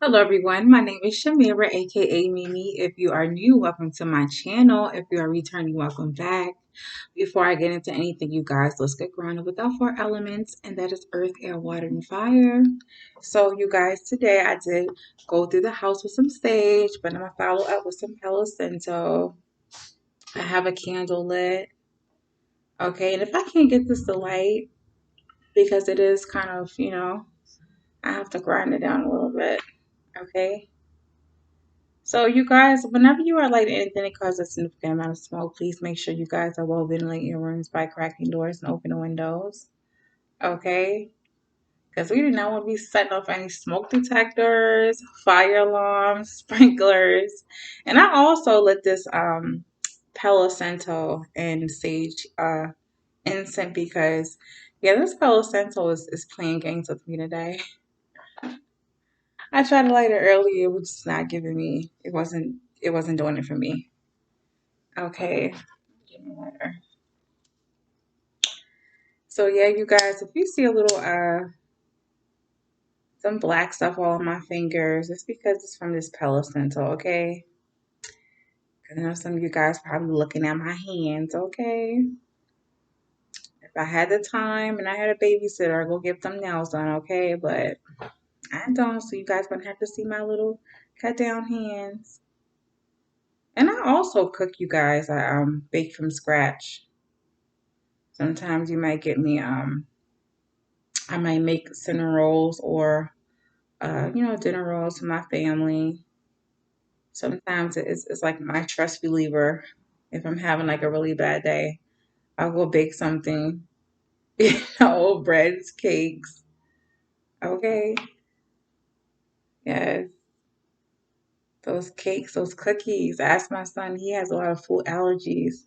Hello everyone, my name is Shamira, aka Mimi. If you are new, welcome to my channel. If you are returning, welcome back. Before I get into anything, you guys, let's get grounded with our four elements, and that is earth, air, water, and fire. So, you guys, today I did go through the house with some sage, but I'm gonna follow up with some Palo Santo. I have a candle lit. Okay, and if I can't get this to light, because it is kind of, I have to grind it down a little bit. Okay. So you guys, whenever you are lighting anything that causes a significant amount of smoke, please make sure you guys are well ventilating your rooms by cracking doors and opening windows. Okay? Because we do not want to be setting off any smoke detectors, fire alarms, sprinklers. And I also lit this Palo Santo and sage incense because this Palo Santo is playing games with me today. I tried to light it earlier, it was just not giving me it wasn't doing it for me. Okay. Give me water. So yeah, you guys, if you see a little some black stuff all on my fingers, it's because it's from this Palo Santo, okay? Because I know some of you guys probably looking at my hands, okay? If I had the time and I had a babysitter, I'd go get some nails done, okay? But I don't, so you guys gonna have to see my little cut down hands. And I also cook, you guys. I bake from scratch. Sometimes you might get me I might make cinnamon rolls or dinner rolls for my family. Sometimes it's like my trust reliever. If I'm having like a really bad day, I'll go bake something, breads, cakes. Okay. Yes. Those cakes, those cookies. I asked my son, he has a lot of food allergies.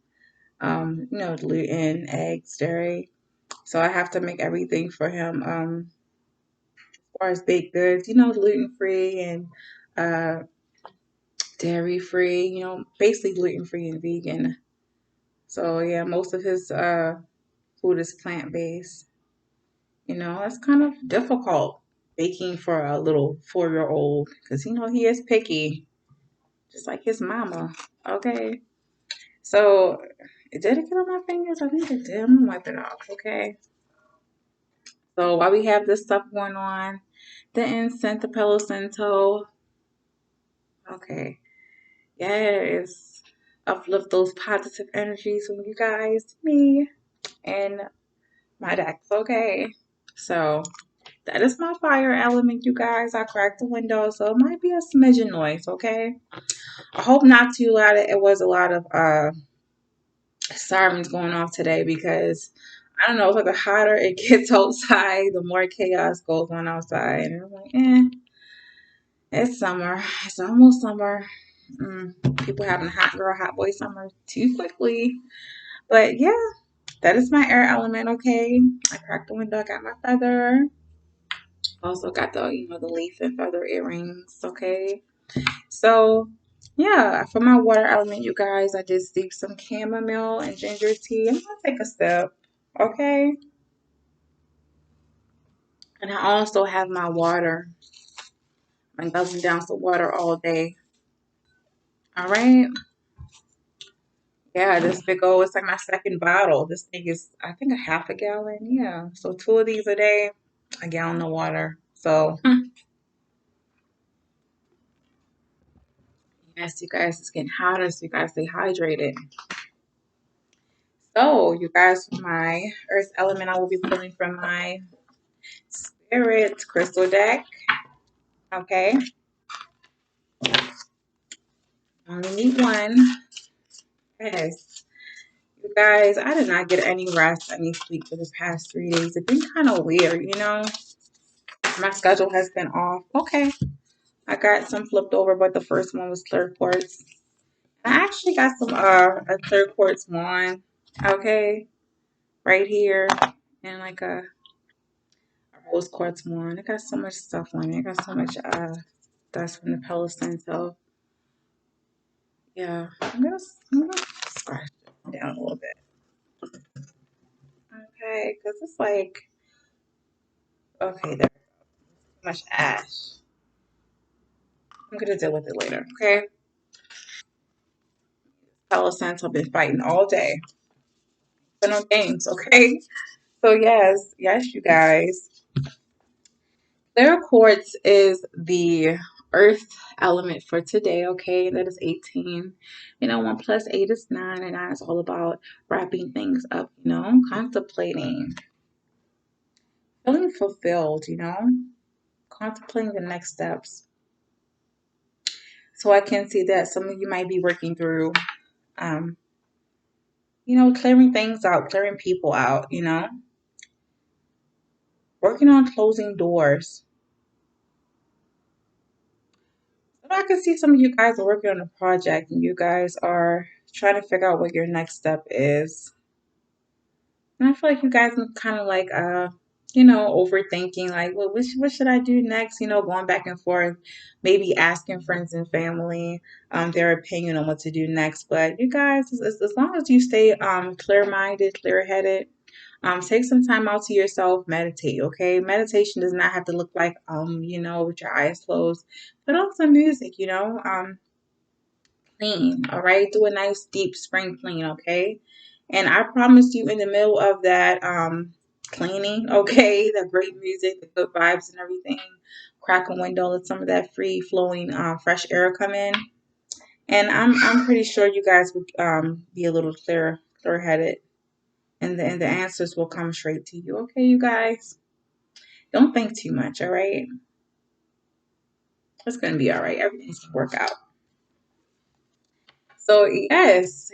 Gluten, eggs, dairy. So I have to make everything for him. As far as baked goods, gluten free and uh dairy free, basically gluten free and vegan. So yeah, most of his food is plant based. That's kind of difficult baking for a little 4-year old because he is picky, just like his mama. Okay, so did it get on my fingers? I think it did. I'm gonna wipe it off. Okay. So while we have this stuff going on, the incense, the Palo Santo. Okay, yes, uplift those positive energies from you guys, to me, and my decks. Okay, so that is my fire element, you guys. I cracked the window, so it might be a smidgen noise, okay? I hope not too loud. It was a lot of sirens going off today because I don't know, it's like the hotter it gets outside, the more chaos goes on outside. And I'm like, it's summer. It's almost summer. People having hot girl, hot boy summer too quickly. But yeah, that is my air element, okay? I cracked the window, got my feather. Also got the leaf and feather earrings, okay? So, yeah, for my water element, you guys, I just steeped some chamomile and ginger tea. I'm gonna take a sip, okay? And I also have my water. I'm dozen down of water all day. All right. Yeah, this big old, it's like my second bottle. This thing is, I think, a half a gallon. Yeah. So 2 of these a day, a gallon of water. So, yes, you guys, it's getting hotter, so you guys stay hydrated. So, you guys, for my earth element, I will be pulling from my spirit crystal deck. Okay. I only need one. Yes. You guys, I did not get any rest, any sleep for the past 3 days. It's been kind of weird. My schedule has been off. Okay. I got some flipped over, but the first one was third quartz. I actually got some a third quartz wand. Okay. Right here. And like a rose quartz wand. I got so much stuff on it. I got so much dust from the Palo Santo. Yeah. I'm gonna scratch it down a little bit. Okay, because it's like, okay, there's so much ash. I'm gonna deal with it later, okay? Palo Santo, I've been fighting all day. But no games, okay? So yes, you guys. Clear quartz is the earth element for today, okay? That is 18. 1 plus 8 is 9, and 9 is all about wrapping things up, contemplating, feeling fulfilled, contemplating the next steps. So I can see that some of you might be working through, um, clearing things out, clearing people out, working on closing doors. But I can see some of you guys are working on a project and you guys are trying to figure out what your next step is. And I feel like you guys are kind of like, overthinking, like, well, what should I do next? Going back and forth, maybe asking friends and family their opinion on what to do next. But you guys, as long as you stay clear-minded, clear-headed, take some time out to yourself, meditate, okay? Meditation does not have to look like, with your eyes closed. Put on some music, clean, all right? Do a nice deep spring clean, okay? And I promise you, in the middle of that cleaning, okay, the great music, the good vibes and everything, crack a window, let some of that free flowing fresh air come in. And I'm pretty sure you guys would be a little clear headed, and the answers will come straight to you. Okay, you guys, don't think too much. All right, it's gonna be all right. Everything's gonna work out. So yes,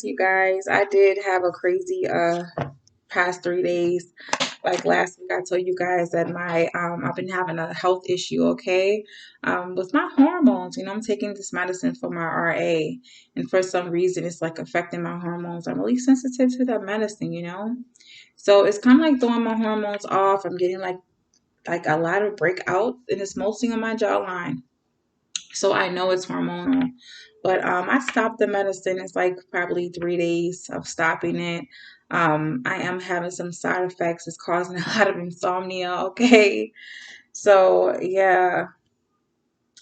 you guys. I did have a crazy past 3 days. Like last week, I told you guys that my I've been having a health issue. Okay, with my hormones. I'm taking this medicine for my RA, and for some reason, it's like affecting my hormones. I'm really sensitive to that medicine. So it's kind of like throwing my hormones off. I'm getting like a lot of breakouts, and it's mostly on my jawline. So I know it's hormonal. But I stopped the medicine. It's like probably 3 days of stopping it. I am having some side effects. It's causing a lot of insomnia. Okay. So yeah,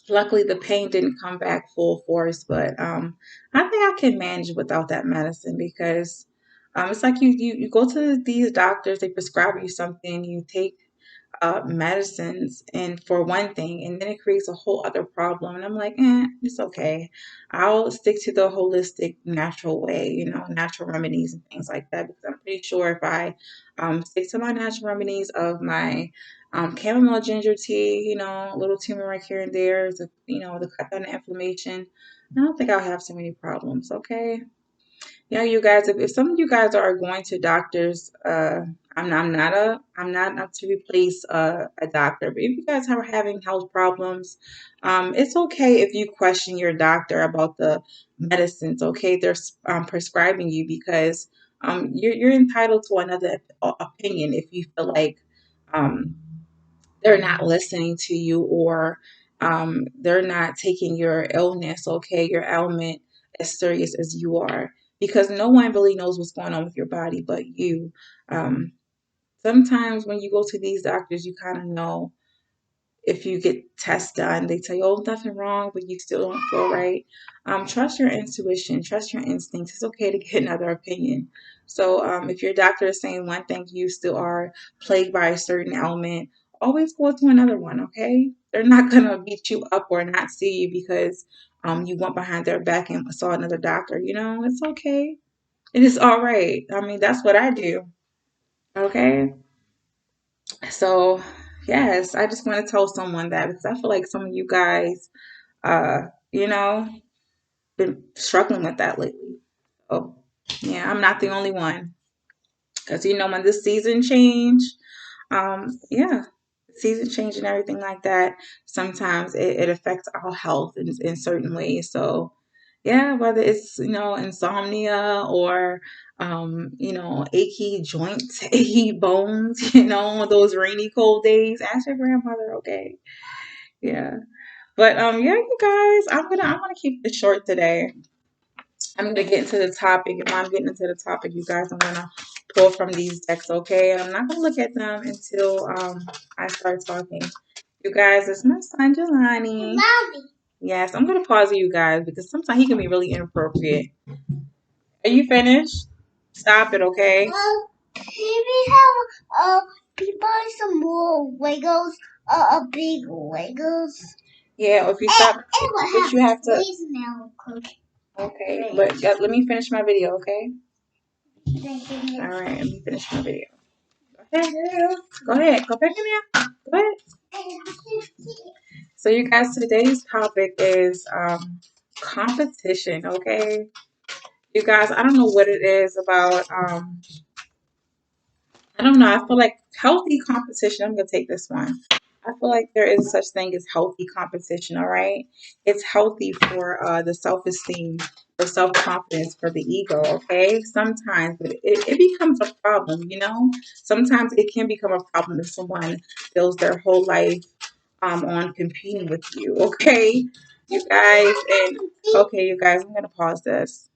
luckily the pain didn't come back full force, but I think I can manage without that medicine because it's like you go to these doctors, they prescribe you something, you take medicines and for one thing, and then it creates a whole other problem. And I'm like, it's okay. I'll stick to the holistic, natural way, natural remedies and things like that. Because I'm pretty sure if I stick to my natural remedies of my chamomile ginger tea, a little turmeric here and there, to cut down the inflammation, I don't think I'll have so many problems. Okay. Yeah, you guys, if some of you guys are going to doctors, I'm not up to replace a doctor, but if you guys are having health problems, it's okay if you question your doctor about the medicines, okay, they're prescribing you because you're entitled to another opinion if you feel like um, they're not listening to you or they're not taking your illness, okay, your ailment as serious as you are. Because no one really knows what's going on with your body but you. Um, Sometimes when you go to these doctors, you kind of know if you get tests done, they tell you, oh, nothing wrong, but you still don't feel right. Trust your intuition, trust your instincts. It's okay to get another opinion. So if your doctor is saying one thing, you still are plagued by a certain ailment, always go to another one, okay? They're not going to beat you up or not see you because you went behind their back and saw another doctor. It's okay. It is all right. I mean, that's what I do, okay? So, yes, I just want to tell someone that because I feel like some of you guys, uh, you know, been struggling with that lately. Oh, yeah, I'm not the only one. Because, when this season change, yeah, season change and everything like that, sometimes it affects our health in certain ways. So, yeah, whether it's, insomnia or, achy joints, achy bones, those rainy, cold days, ask your grandmother, okay? Yeah. But, yeah, you guys, I'm gonna keep it short today. I'm gonna get into the topic. If I'm getting into the topic, you guys, I'm gonna pull from these decks, okay? And I'm not gonna look at them until I start talking. You guys, it's my son Jelani. Yes, I'm gonna pause you guys because sometimes he can be really inappropriate. Are you finished? Stop it, okay? Maybe have we buy some more Legos, big Legos. Yeah, if you stop, but you have to. Now, Okay, but let me finish my video, okay? All right, let me finish my video. Okay, go ahead, go back in there. Go ahead. So, you guys, today's topic is competition. Okay, you guys, I don't know what it is about. I don't know. I feel like healthy competition. I'm gonna take this one. I feel like there is such thing as healthy competition. All right, it's healthy for the self-esteem, for self-confidence, for the ego. Okay, sometimes but it becomes a problem. You know, sometimes it can become a problem if someone builds their whole life on competing with you. Okay, you guys, and okay, you guys, I'm gonna pause this.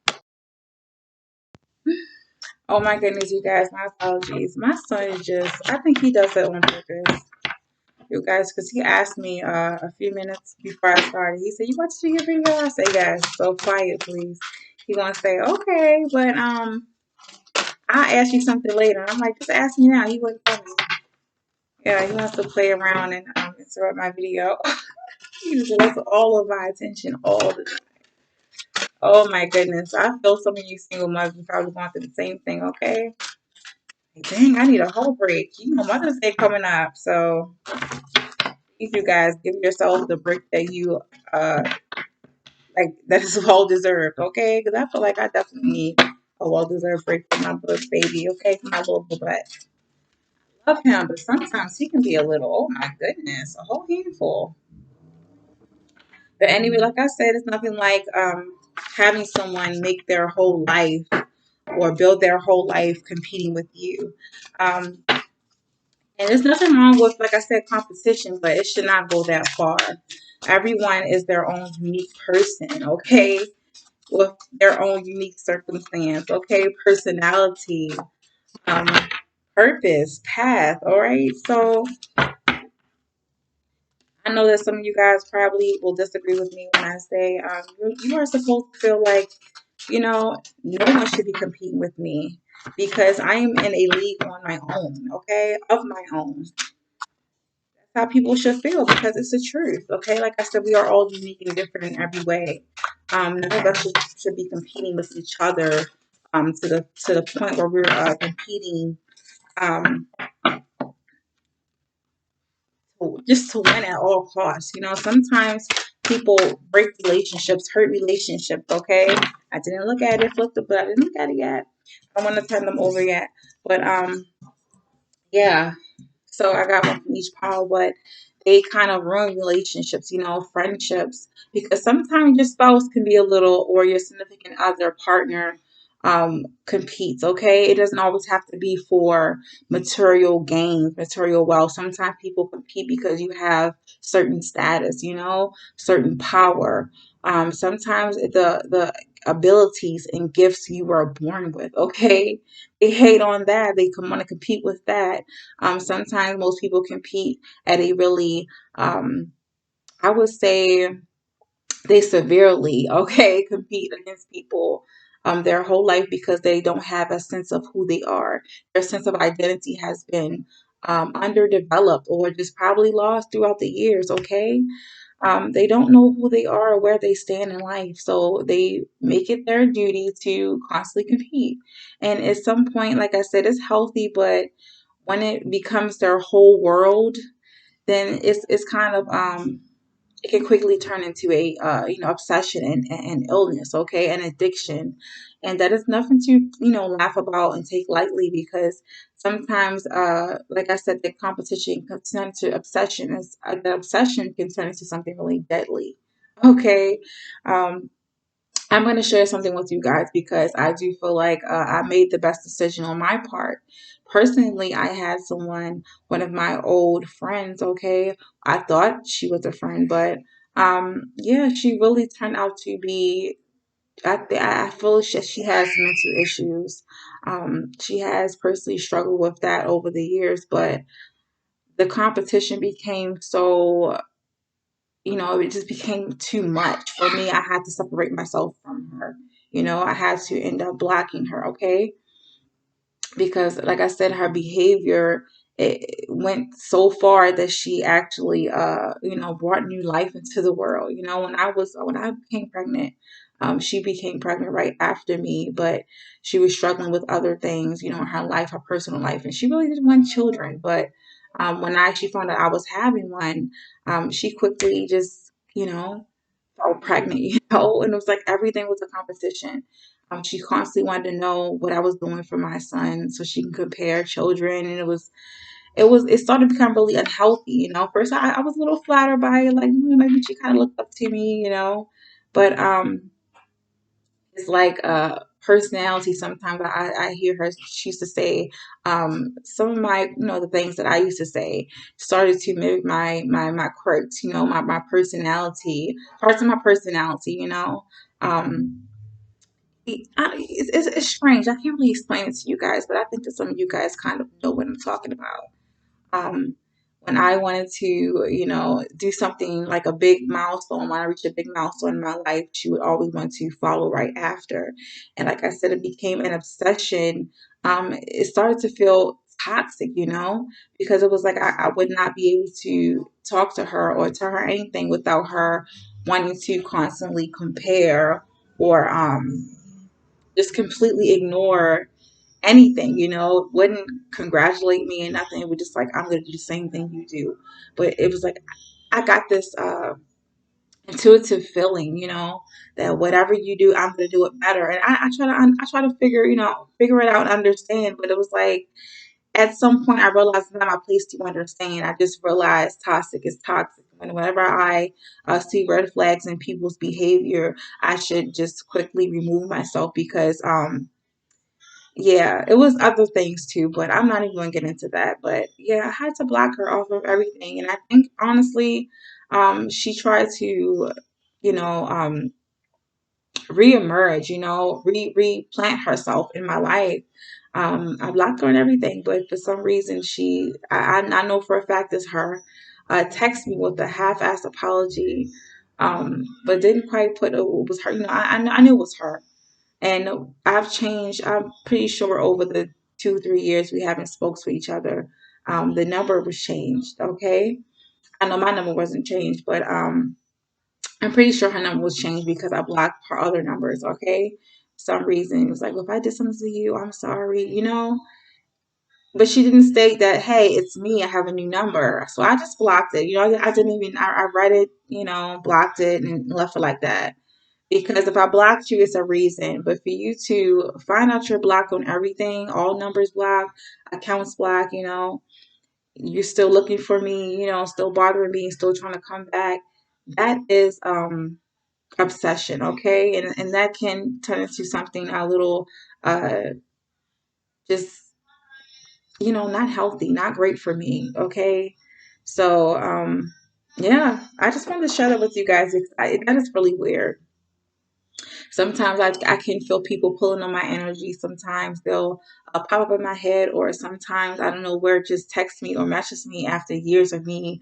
Oh my goodness, you guys, my apologies. My son is just, I think he does that on purpose, you guys, because he asked me a few minutes before I started. He said, "You want to do your video?" I said, "Yes." So quiet, please. He gonna say, "Okay," but I'll ask you something later. I'm like, just ask me now. He wouldn't tell me. Yeah, he wants to play around and interrupt my video. He just wants all of my attention all the time. Oh my goodness. I feel some of you single mothers probably going through the same thing, okay? Like, dang, I need a whole break. You know, Mother's Day coming up, so if you guys give yourself the break that you uh like that is well deserved, okay? Because I feel like I definitely need a well deserved break from my little baby, okay? From my little butt. Love him, but sometimes he can be a little, oh my goodness, a whole handful. But anyway, like I said, it's nothing like having someone make their whole life or build their whole life competing with you. And there's nothing wrong with, like I said, competition, but it should not go that far. Everyone is their own unique person, okay? With their own unique circumstance, okay? Personality, um, purpose, path, all right? So I know that some of you guys probably will disagree with me when I say you are supposed to feel like, you know, no one should be competing with me because I am in a league on my own, okay? Of my own. How people should feel because it's the truth. Okay, like I said, we are all unique and different in every way. None of us should be competing with each other to the point where we're competing um, just to win at all costs. You know, sometimes people break relationships, hurt relationships. Okay, I didn't look at it, flipped it, but I didn't look at it yet. I want to turn them over yet, but yeah. So I got one from each pile, but they kind of ruin relationships, you know, friendships, because sometimes your spouse can be a little, or your significant other partner competes, okay? It doesn't always have to be for material gains, material wealth. Sometimes people compete because you have certain status, you know, certain power. Sometimes the abilities and gifts you were born with, okay? They hate on that. They want to compete with that. Sometimes most people compete at a really, I would say, they severely, okay, compete against people their whole life because they don't have a sense of who they are. Their sense of identity has been underdeveloped or just probably lost throughout the years, okay? They don't know who they are or where they stand in life. So they make it their duty to constantly compete. And at some point, like I said, it's healthy, but when it becomes their whole world, then it's kind of it can quickly turn into a obsession and illness, okay, and addiction, and that is nothing to laugh about and take lightly because sometimes, like I said, the competition can turn into obsession. Is the obsession can turn into something really deadly. Okay, um, I'm going to share something with you guys because I do feel like I made the best decision on my part. Personally, I had someone, one of my old friends, okay? I thought she was a friend, but yeah, she really turned out to be. I feel she has mental issues. She has personally struggled with that over the years, but the competition became so, it just became too much for me. I had to separate myself from her. I had to end up blocking her, okay? Because like I said, her behavior, it went so far that she actually brought new life into the world. When I became pregnant, she became pregnant right after me, but she was struggling with other things, in her life, her personal life, and she really didn't want children. But when I actually found out I was having one, she quickly just felt pregnant, and it was like everything was a competition. She constantly wanted to know what I was doing for my son so she can compare children, and it started to become really unhealthy. First I was a little flattered by it, like maybe she kind of looked up to me, but it's like personality. Sometimes I hear her, she used to say some of my, the things that I used to say started to mimic my quirks, my personality, parts of my personality, um it's strange. I can't really explain it to you guys, but I think that some of you guys kind of know what I'm talking about. um, when I wanted to, do something like a big milestone, when I reached a big milestone in my life, she would always want to follow right after. And like I said, it became an obsession. It started to feel toxic, because it was like I would not be able to talk to her or tell her anything without her wanting to constantly compare or just completely ignore anything, wouldn't congratulate me and nothing. It was just like, I'm going to do the same thing you do. But it was like, I got this intuitive feeling, that whatever you do, I'm going to do it better. And I try to figure it out and understand. But it was like, at some point, I realized it's not my place to understand. I just realized toxic is toxic. Whenever I see red flags in people's behavior, I should just quickly remove myself because yeah, it was other things too, but I'm not even going to get into that. But yeah, I had to block her off of everything. And I think honestly, she tried to, you know, um, reemerge, replant herself in my life. I blocked her and everything, but for some reason, I know for a fact it's her, text me with a half-assed apology, but didn't quite put it was her. I knew it was her. And I've changed. I'm pretty sure over the 2, 3 years we haven't spoke to each other, the number was changed. Okay, I know my number wasn't changed, but I'm pretty sure her number was changed because I blocked her other numbers. Okay, for some reason it was like, well, if I did something to you, I'm sorry, But she didn't state that, hey, it's me. I have a new number, so I just blocked it. I didn't even. I read it, blocked it and left it like that. Because if I blocked you, it's a reason. But for you to find out you're blocked on everything, all numbers blocked, accounts blocked, you're still looking for me, still bothering me, still trying to come back, that is obsession, okay? And that can turn into something a little just, not healthy, not great for me, okay? So yeah, I just wanted to share that with you guys. That is really weird. Sometimes I can feel people pulling on my energy. Sometimes they'll pop up in my head, or sometimes I don't know where, just text me or message me after years of me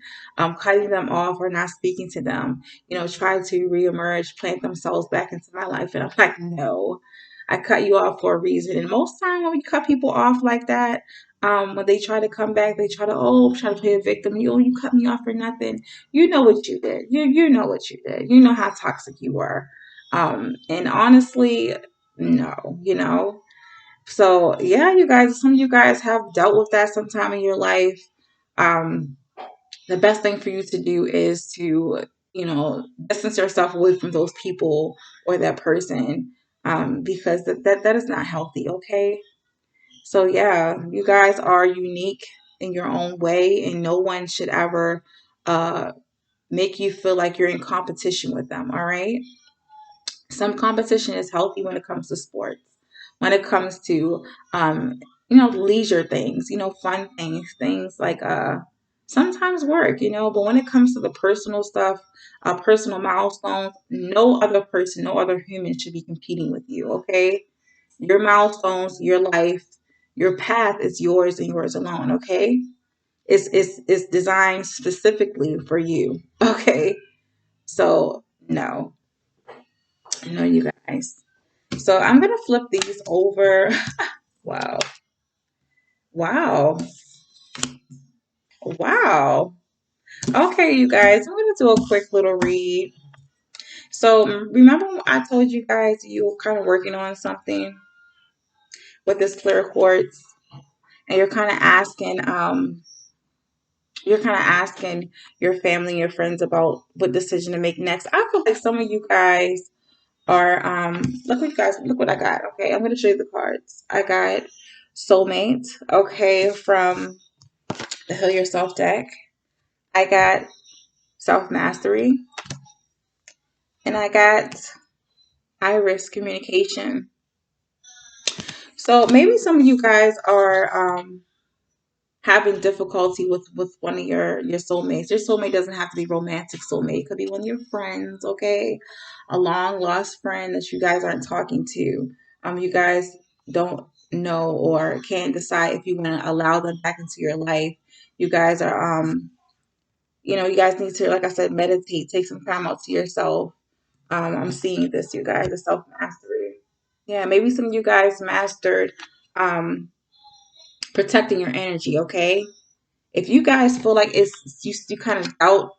cutting them off or not speaking to them. Try to reemerge, plant themselves back into my life, and I'm like, no, I cut you off for a reason. And most time when we cut people off like that, when they try to come back, they try to play a victim. You cut me off for nothing. You know what you did. You know what you did. You know how toxic you were. And honestly, no, So yeah, you guys, some of you guys have dealt with that sometime in your life. Um, the best thing for you to do is to, distance yourself away from those people or that person, because that is not healthy. Okay. So yeah, you guys are unique in your own way, and no one should ever, uh, make you feel like you're in competition with them. All right. Some competition is healthy when it comes to sports, when it comes to leisure things, fun things, things like sometimes work, but when it comes to the personal stuff, personal milestones, no other person, no other human should be competing with you. Okay, your milestones, your life, your path is yours and yours alone. Okay, It's designed specifically for you. Okay. So no, no, you guys. So I'm gonna flip these over. Wow. Wow. Wow. Okay, you guys, I'm gonna do a quick little read. So remember when I told you guys you were kind of working on something with this clear quartz, and you're kind of asking your family and your friends about what decision to make next. I feel like some of you guys are look what I got. Okay, I'm gonna show you the cards. I got soulmate, okay, from the Heal Yourself deck. I got self mastery, and I got iris communication. So maybe some of you guys are having difficulty with one of your soulmates. Your soulmate doesn't have to be romantic soulmate. It could be one of your friends, okay? A long lost friend that you guys aren't talking to. You guys don't know or can't decide if you want to allow them back into your life. You guys are you guys need to, like I said, meditate, take some time out to yourself. I'm seeing this, you guys, the self mastery. Yeah, maybe some of you guys mastered um protecting your energy, okay? If you guys feel like you kind of doubt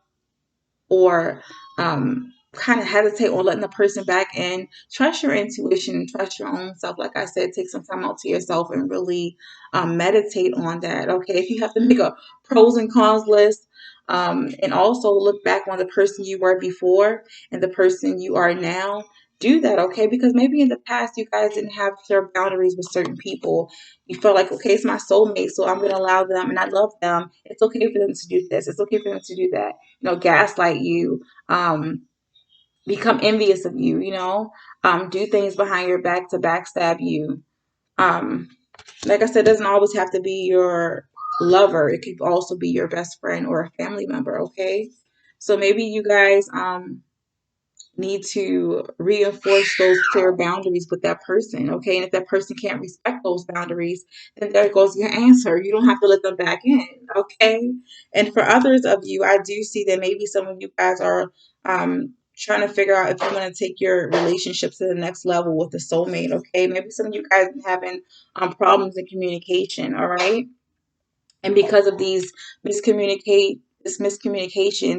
or kind of hesitate on letting the person back in, trust your intuition, trust your own self. Like I said, take some time out to yourself and really meditate on that. Okay, if you have to make a pros and cons list, and also look back on the person you were before and the person you are now. Do that, okay? Because maybe in the past you guys didn't have clear boundaries with certain people. You felt like, okay, it's my soulmate, so I'm going to allow them, and I love them. It's okay for them to do this. It's okay for them to do that. Gaslight you, become envious of you, do things behind your back to backstab you. Um, like I said, it doesn't always have to be your lover. It could also be your best friend or a family member, okay? So maybe you guys need to reinforce those clear boundaries with that person, okay? And if that person can't respect those boundaries, then there goes your answer. You don't have to let them back in, okay? And for others of you, I do see that maybe some of you guys are trying to figure out if you want to take your relationship to the next level with a soulmate, okay? Maybe some of you guys are having problems in communication, all right? And because of this miscommunication,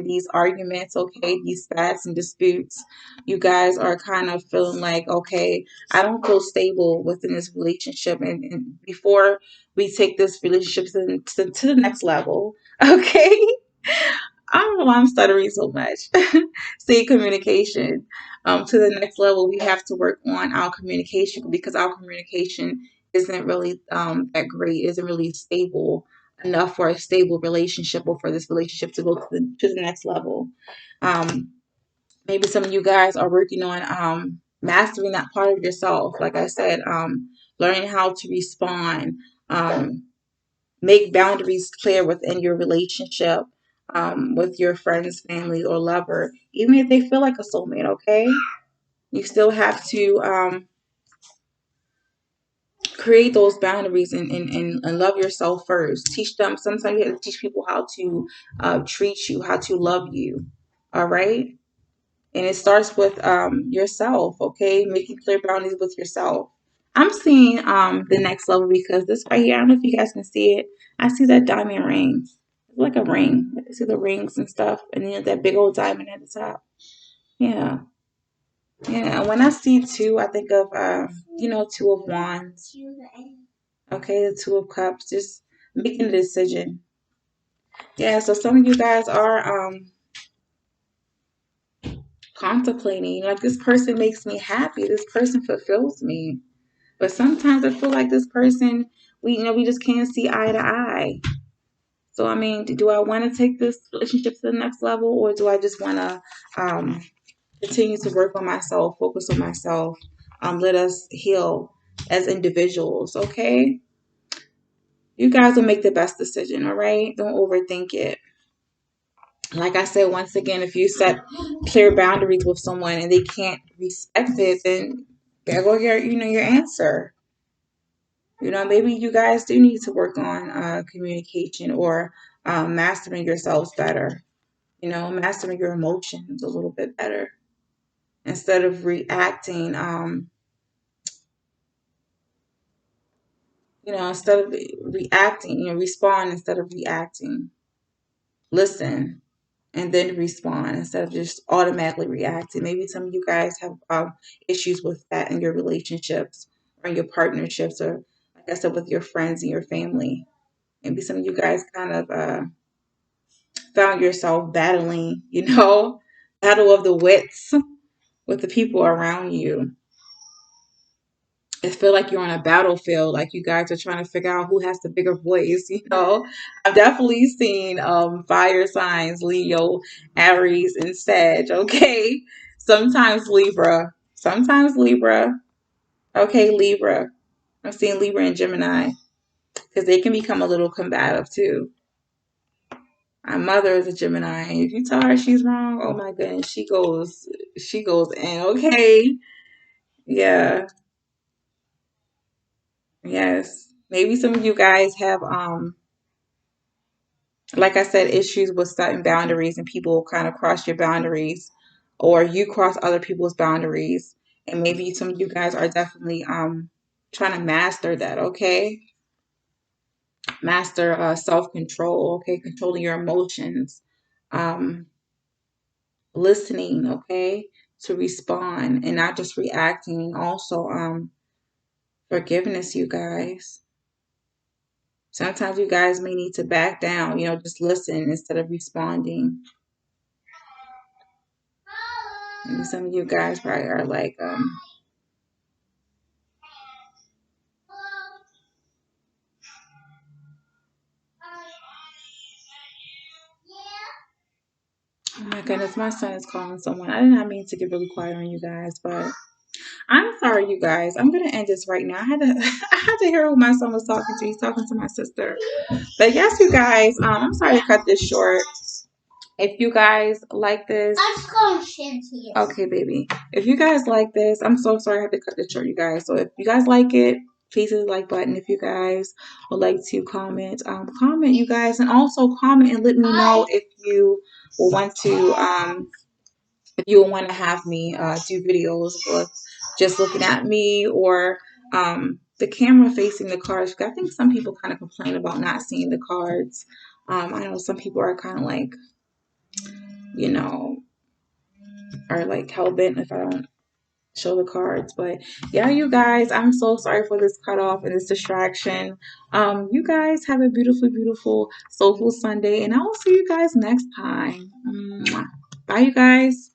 these arguments, okay, these spats and disputes, you guys are kind of feeling like, okay, I don't feel stable within this relationship. And before we take this relationship to the next level, okay, I don't know why I'm stuttering so much. See, communication. To the next level, we have to work on our communication because our communication isn't really that great, isn't really stable enough for a stable relationship or for this relationship to go to the next level. Um, Maybe some of you guys are working on mastering that part of yourself. Like I said, learning how to respond. Um, Make boundaries clear within your relationship with your friends, family, or lover, even if they feel like a soulmate, okay? You still have to create those boundaries and love yourself first. Teach them. Sometimes you have to teach people how to treat you, how to love you, all right? And it starts with yourself, okay? Making clear boundaries with yourself. I'm seeing the next level because this right here, I don't know if you guys can see it. I see that diamond ring. It's like a ring. I see the rings and stuff. And then that big old diamond at the top. Yeah. Yeah. When I see two, I think of, two of wands. Okay, the two of cups. Just making a decision. Yeah, so some of you guys are contemplating, like, this person makes me happy. This person fulfills me. But sometimes I feel like this person, we just can't see eye to eye. So I mean, do I want to take this relationship to the next level, or do I just want to continue to work on myself, focus on myself, let us heal as individuals, okay? You guys will make the best decision, all right? Don't overthink it. Like I said, once again, if you set clear boundaries with someone and they can't respect it, then there go your answer. Maybe you guys do need to work on communication or mastering yourselves better, mastering your emotions a little bit better instead of reacting, instead of reacting, respond instead of reacting. Listen and then respond instead of just automatically reacting. Maybe some of you guys have issues with that in your relationships or in your partnerships, or like I said, with your friends and your family. Maybe some of you guys kind of found yourself battling, battle of the wits with the people around you. It feel like you're on a battlefield, like you guys are trying to figure out who has the bigger voice. I've definitely seen fire signs, Leo, Aries, and Sag, okay? Sometimes Libra, okay, Libra. I've seen Libra and Gemini because they can become a little combative too. My mother is a Gemini. If you tell her she's wrong, oh my goodness, she goes in, okay? Yeah. Yes. Maybe some of you guys have like I said, issues with setting boundaries and people kind of cross your boundaries or you cross other people's boundaries. And maybe some of you guys are definitely trying to master that, okay? Master self-control, okay? Controlling your emotions. Um Listening, okay? To respond and not just reacting. Also forgiveness, you guys. Sometimes you guys may need to back down, just listen instead of responding. And some of you guys probably are like, oh my goodness, my son is calling someone. I did not mean to get really quiet on you guys, but I'm sorry, you guys. I'm gonna end this right now. I had to, I had to hear who my son was talking to. He's talking to my sister. But yes, you guys. I'm sorry to cut this short. If you guys like this, okay, baby. If you guys like this, I'm so sorry I had to cut this short, you guys. So if you guys like it, please hit the like button. If you guys would like to comment, comment, you guys, and also comment and let me know if you will want to, if you will want to have me do videos with just looking at me or the camera facing the cards. I think some people kind of complain about not seeing the cards. I know some people are kind of like, you know, are like hell bent if I don't show the cards. But yeah, you guys, I'm so sorry for this cutoff and this distraction. You guys have a beautiful, beautiful, soulful Sunday, and I will see you guys next time. Mwah. Bye, you guys.